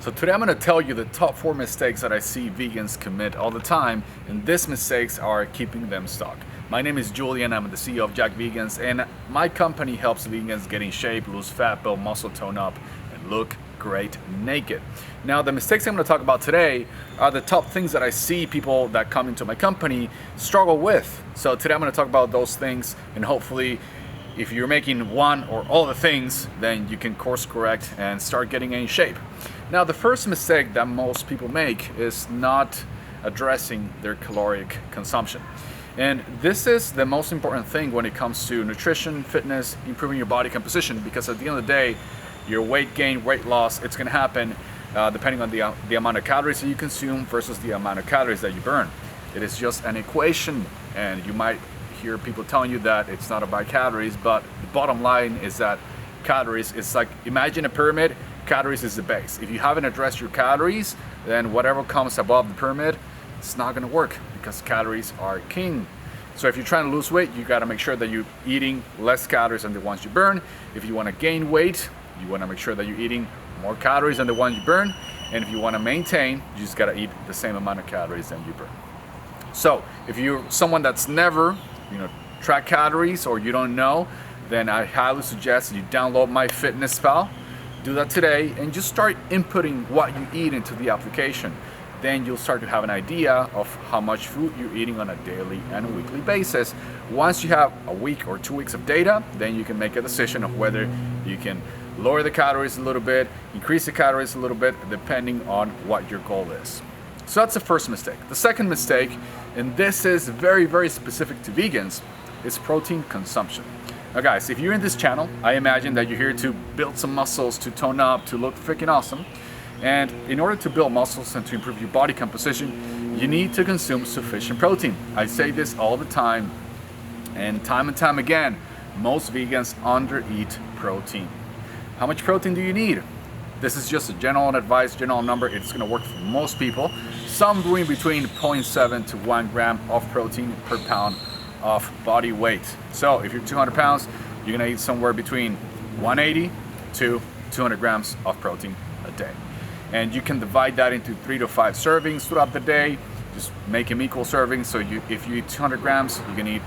So today I'm going to tell you the top 4 mistakes that I see vegans commit all the time, and these mistakes are keeping them stuck. My name is Julian, I'm the CEO of Jacked Vegans, and my company helps vegans get in shape, lose fat, build muscle, tone up, and look great naked. Now the mistakes I'm going to talk about today are the top things that I see people that come into my company struggle with. So today I'm going to talk about those things, and hopefully if you're making one or all the things, then you can course correct and start getting in shape. Now, the first mistake that most people make is not addressing their caloric consumption. And this is the most important thing when it comes to nutrition, fitness, improving your body composition, because at the end of the day, your weight gain, weight loss, it's gonna happen depending on the amount of calories that you consume versus the amount of calories that you burn. It is just an equation, and you might hear people telling you that it's not about calories, but the bottom line is that calories is like, imagine a pyramid. Calories is the base. If you haven't addressed your calories, then whatever comes above the pyramid, it's not gonna work, because calories are king. So if you're trying to lose weight, you gotta make sure that you're eating less calories than the ones you burn. If you wanna gain weight, you wanna make sure that you're eating more calories than the ones you burn. And if you wanna maintain, you just gotta eat the same amount of calories than you burn. So if you're someone that's never, track calories, or you don't know, then I highly suggest you download MyFitnessPal. Do that today and just start inputting what you eat into the application. Then you'll start to have an idea of how much food you're eating on a daily and weekly basis. Once you have a week or 2 weeks of data, then you can make a decision of whether you can lower the calories a little bit, increase the calories a little bit, depending on what your goal is. So that's the first mistake. The second mistake, and this is very, very specific to vegans, is protein consumption. Now guys, if you're in this channel, I imagine that you're here to build some muscles, to tone up, to look freaking awesome. And in order to build muscles and to improve your body composition, you need to consume sufficient protein. I say this all the time and time again, most vegans under-eat protein. How much protein do you need? This is just a general advice, general number. It's gonna work for most people. Some doing between 0.7 to 1 gram of protein per pound of body weight. So if you're 200 pounds, you're gonna eat somewhere between 180 to 200 grams of protein a day. And you can divide that into 3 to 5 servings throughout the day. Just make them equal servings. So if you eat 200 grams, you can eat,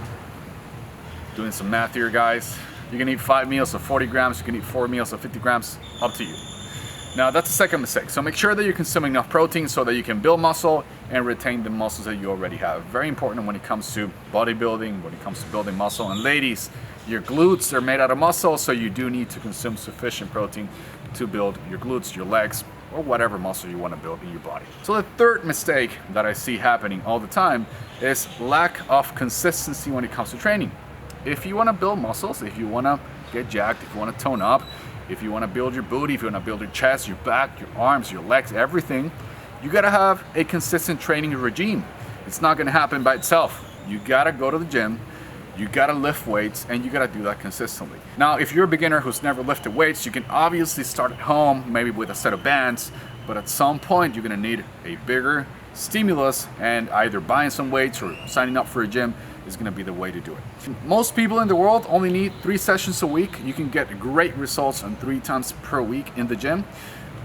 doing some math here guys, you can eat 5 meals of 40 grams, you can eat 4 meals of 50 grams, up to you. Now that's the second mistake. So make sure that you're consuming enough protein so that you can build muscle and retain the muscles that you already have. Very important when it comes to bodybuilding, when it comes to building muscle. And ladies, your glutes are made out of muscle, so you do need to consume sufficient protein to build your glutes, your legs, or whatever muscle you want to build in your body. So the third mistake that I see happening all the time is lack of consistency when it comes to training. If you want to build muscles, if you want to get jacked, if you want to tone up, if you want to build your booty, if you want to build your chest, your back, your arms, your legs, everything, you got to have a consistent training regime. It's not going to happen by itself. You got to go to the gym, you got to lift weights, and you got to do that consistently. Now, if you're a beginner who's never lifted weights, you can obviously start at home, maybe with a set of bands, but at some point you're going to need a bigger stimulus, and either buying some weights or signing up for a gym is going to be the way to do it. Most people in the world only need 3 sessions a week. You can get great results on 3 times per week in the gym,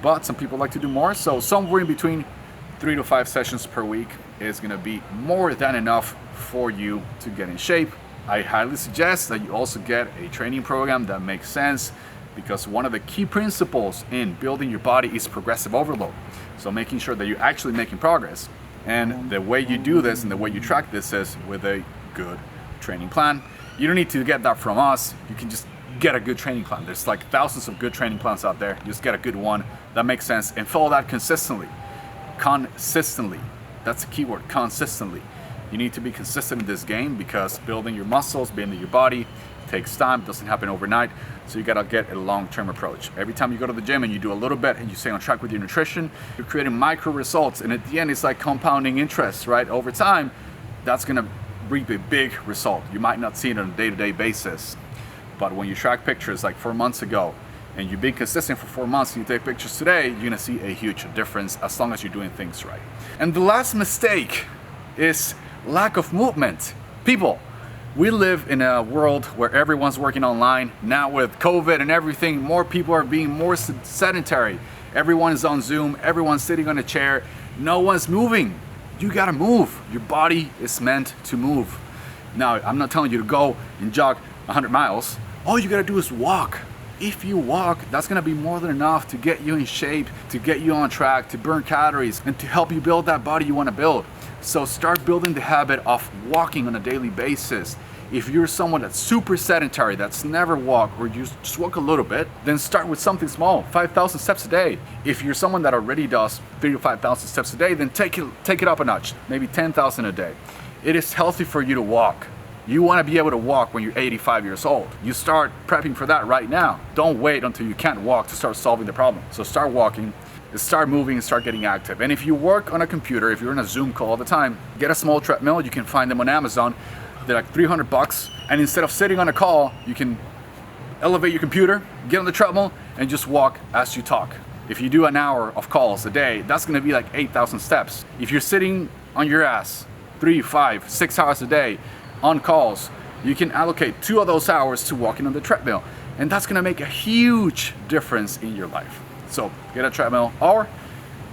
but some people like to do more. So somewhere in between 3 to 5 sessions per week is going to be more than enough for you to get in shape. I highly suggest that you also get a training program that makes sense, because one of the key principles in building your body is progressive overload. So making sure that you're actually making progress. And the way you do this and the way you track this is with a good training plan. You don't need to get that from us. You can just get a good training plan. There's like thousands of good training plans out there. Just get a good one that makes sense and follow that consistently. Consistently. That's the key word, consistently. You need to be consistent in this game, because building your muscles, building your body takes time, doesn't happen overnight. So you gotta get a long-term approach. Every time you go to the gym and you do a little bit and you stay on track with your nutrition, you're creating micro results. And at the end, it's like compounding interest, right? Over time, that's gonna reap a big result. You might not see it on a day-to-day basis, but when you track pictures like 4 months ago, and you've been consistent for 4 months and you take pictures today, you're gonna see a huge difference as long as you're doing things right. And the last mistake is lack of movement. People, we live in a world where everyone's working online. Now with COVID and everything, more people are being more sedentary. Everyone is on Zoom, everyone's sitting on a chair, no one's moving. You gotta move. Your body is meant to move. Now, I'm not telling you to go and jog 100 miles. All you gotta do is walk. If you walk, that's gonna be more than enough to get you in shape, to get you on track, to burn calories, and to help you build that body you wanna build. So start building the habit of walking on a daily basis. If you're someone that's super sedentary, that's never walked, or you just walk a little bit, then start with something small, 5,000 steps a day. If you're someone that already does 3,000 to 5,000 steps a day, then take it up a notch, maybe 10,000 a day. It is healthy for you to walk. You want to be able to walk when you're 85 years old. You start prepping for that right now. Don't wait until you can't walk to start solving the problem. So start walking, start moving, and start getting active. And if you work on a computer, if you're in a Zoom call all the time, get a small treadmill. You can find them on Amazon. They're like $300, and instead of sitting on a call, you can elevate your computer, get on the treadmill, and just walk as you talk. If you do an hour of calls a day, that's gonna be like 8,000 steps. If you're sitting on your ass 3, 5, 6 hours a day on calls, you can allocate 2 of those hours to walking on the treadmill, and that's gonna make a huge difference in your life. So get a treadmill or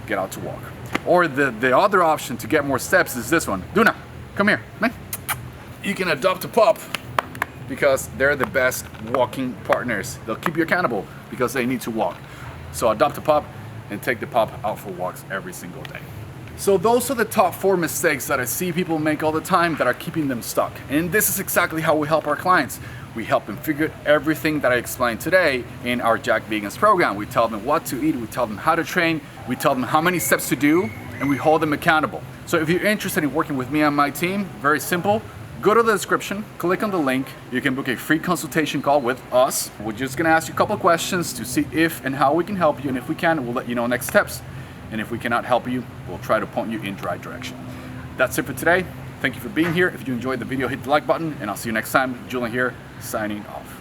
get out to walk. Or the other option to get more steps is this one. Duna, come here, man. You can adopt a pup because they're the best walking partners. They'll keep you accountable because they need to walk. So adopt a pup and take the pup out for walks every single day. So those are the top 4 mistakes that I see people make all the time that are keeping them stuck. And this is exactly how we help our clients. We help them figure out everything that I explained today in our Jacked Vegans program. We tell them what to eat, we tell them how to train, we tell them how many steps to do, and we hold them accountable. So if you're interested in working with me and my team, very simple. Go to the description, click on the link. You can book a free consultation call with us. We're just gonna ask you a couple questions to see if and how we can help you, and if we can, we'll let you know next steps. And if we cannot help you, we'll try to point you in the right direction. That's it for today. Thank you for being here. If you enjoyed the video, hit the like button, and I'll see you next time. Julian here, signing off.